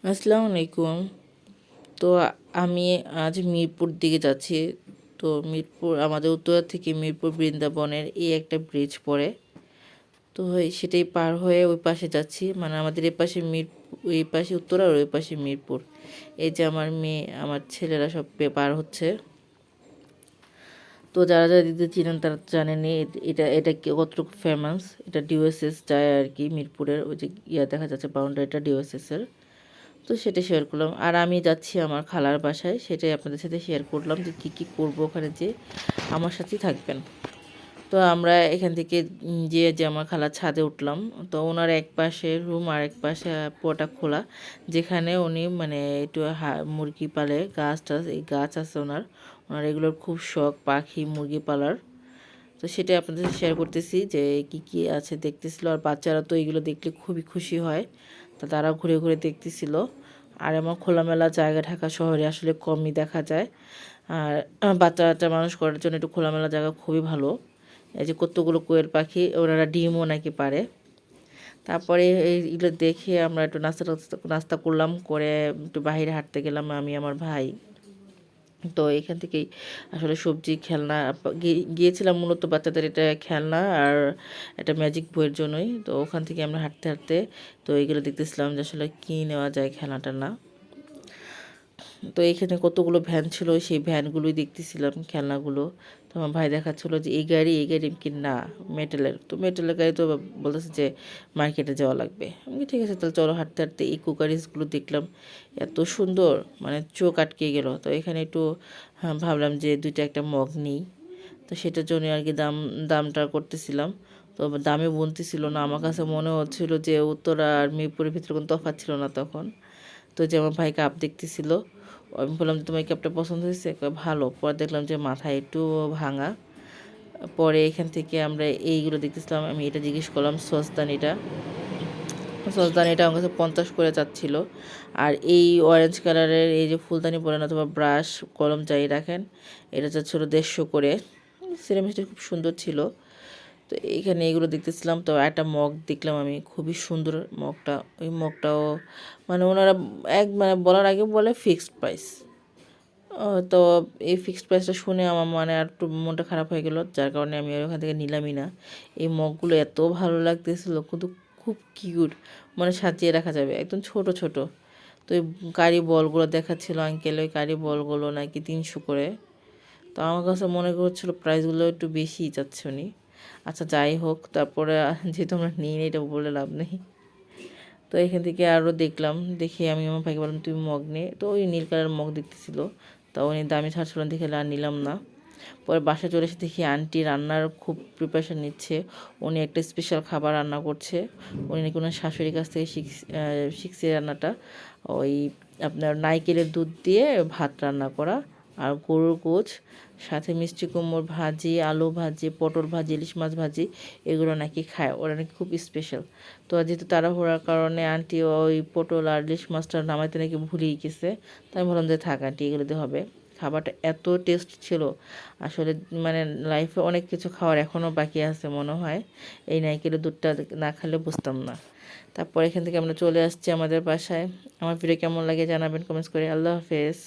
আসসালামু আলাইকুম। তো আমি আজ মিরপুর দিকে যাচ্ছি। তো মিরপুর আমাদের উত্তরা থেকে মিরপুর বৃন্দাবনের এই একটা ব্রিজ পড়ে। তো সেটাই পার হয়ে ওই পাশে যাচ্ছি, মানে আমাদের এই পাশে ওই পাশে উত্তরা আর ওই পাশে মিরপুর। এই যে আমার মেয়ে আমার ছেলেরা সব পার হচ্ছে। তো যারা যারা দিদি চিনেন তারা জানেনি এটা এটা কতটুকু ফেমাস। এটা ডিওএসএস যায় আর কি, মিরপুরের ওই যে দেখা যাচ্ছে বাউন্ডারিটা ডিওএসএস এর। তো সেটা শেয়ার করলাম। আর আমি যাচ্ছি আমার খালার বাসায়, সেটাই আপনাদের সাথে শেয়ার করলাম যে কী কী করবো ওখানে, যে আমার সাথেই থাকবেন। তো আমরা এখান থেকে যে আমার খালার ছাদে উঠলাম। তো ওনার এক পাশে রুম আর এক পাশে পটা খোলা, যেখানে উনি মানে একটু মুরগি পালে, গাছ টাছ এই গাছ আছে ওনার। ওনার এগুলোর খুব শখ, পাখি মুরগি পালার। তো সেটাই আপনাদের সাথে শেয়ার করতেছি যে কি কি আছে দেখতেছিল। আর বাচ্চারা তো এগুলো দেখলে খুবই খুশি হয়, তো তারা ঘুরে ঘুরে দেখতেছিল। আর এমন খোলামেলা জায়গা ঢাকা শহরে আসলে কমই দেখা যায়। আর বাচ্চা বাচ্চা মানুষ করার জন্য একটু খোলামেলা জায়গা খুবই ভালো। এই যে কতগুলো কোয়েল পাখি, ওনারা ডিমও নাকি পারে। তারপরে এইগুলো দেখে আমরা একটু নাস্তা নাস্তা করলাম, করে একটু বাইরে হাঁটতে গেলাম আমি আমার ভাই। তো এখান থেকেই আসলে সবজি খেলনা গিয়েছিলাম মূলত বাচ্চাদের এটা খেলনা আর একটা ম্যাজিক বইয়ের জন্যই। তো ওখান থেকে আমরা হাঁটতে হাঁটতে তো এইগুলো দেখতেছিলাম যে আসলে কী নেওয়া যায় খেলনাটা না। তো এখানে কতগুলো ভ্যান ছিল, সেই ভ্যানগুলোই দেখতেছিলাম খেলনাগুলো। তো আমার ভাই দেখাচ্ছিলো যে এই গাড়ি কি না মেটালের, তো মেটালের গাড়ি তো বলতেছে যে মার্কেটে যাওয়া লাগবে। আমি ঠিক আছে তাহলে চলো। হাঁটতে হাঁটতে এই কুকারিজগুলো দেখলাম, এত সুন্দর, মানে চোখ আটকে গেল। তো এখানে একটু ভাবলাম যে দুইটা একটা মগ নিই। তো সেটার জন্য আর কি দামটা করতেছিলাম। তো দামে বলতেছিল না, আমার কাছে মনে হচ্ছিল যে উত্তরা আর মিরপুরের ভিতরে কোনো তফাৎ ছিল না তখন। তো যে আমার ভাই কাপ দেখতেছিল, আমি বললাম যে তোমার কাপটা পছন্দ হয়েছে, ভালো। পরে দেখলাম যে মাথায় একটু ভাঙা। পরে এখান থেকে আমরা এইগুলো দেখতেছিলাম, আমি এটা জিজ্ঞেস করলাম সসদানিটা আমার কাছে 50 করে চাচ্ছিল। আর এই অরেঞ্জ কালারের এই যে ফুলদানি পরেন অথবা ব্রাশ কলম যাই রাখেন, এটা চাচ্ছিল 150 করে। সিরামিকটা খুব সুন্দর ছিল। তো এইখানে এগুলো দেখতেছিলাম। তো একটা মগ দেখলাম আমি, খুবই সুন্দর মগটা। ওই মগটাও মানে ওনারা মানে বলার আগে বলে ফিক্সড প্রাইস। তো এই ফিক্সড প্রাইসটা শুনে আমার মানে আর একটু মনটা খারাপ হয়ে গেল, যার কারণে আমি ওখান থেকে নিলামই না। এই মগগুলো এত ভালো লাগতেছিল, কিন্তু খুব কিউট, মানে সাজিয়ে রাখা যাবে, একদম ছোট ছোট। তো এই কারি বলগুলো দেখাচ্ছিল আঙ্কেল, ওই কারি বলগুলো নাকি 300 করে। তো আমার কাছে মনে করছিল প্রাইসগুলো একটু বেশিই চাচ্ছে উনি। আচ্ছা যাই হোক, তারপরে যেহেতু আমরা নিই নি, এটা বলে লাভ নেই। তো এখান থেকে আরও দেখলাম, দেখে আমি আমার ভাইকে বললাম তুমি মগ নে। তো ওই নীল কালার মগ দেখতেছিল, তা উনি দামি ছাড়ছিলেন দেখে আর নিলাম না। পরে বাসায় চলে এসে দেখি আন্টি রান্নার খুব প্রিপারেশান নিচ্ছে। উনি একটা স্পেশাল খাবার রান্না করছে। উনি নাকি ওনার শাশুড়ির কাছ থেকে শিখছে রান্নাটা। ওই আপনার নারকেলের দুধ দিয়ে ভাত রান্না করা, আর গরুর গোছ, সাথে মিষ্টি কুমড়োর ভাজি, আলু ভাজি, পটল ভাজি, ইলিশ মাছ ভাজি, এগুলো নাকি খায়, ওরা নাকি খুব স্পেশাল। তো যেহেতু তাড়াহুড়ার কারণে আন্টি ওই পটল আর ইলিশ মাছটা নামাইতে নাকি ভুলেই গেছে। তাই আমি বললাম যে থাক আন্টি, এগুলোতে হবে। খাবারটা এত টেস্ট ছিল আসলে, মানে লাইফে অনেক কিছু খাওয়ার এখনও বাকি আছে মনে হয়। এই নারকেলের দুধটা না খেলে বুঝতাম না। তারপর এখান থেকে আমরা চলে আসছি আমাদের বাসায়। আমার ভিডিও কেমন লাগে জানাবেন কমেন্টস করে। আল্লাহ হাফেজ।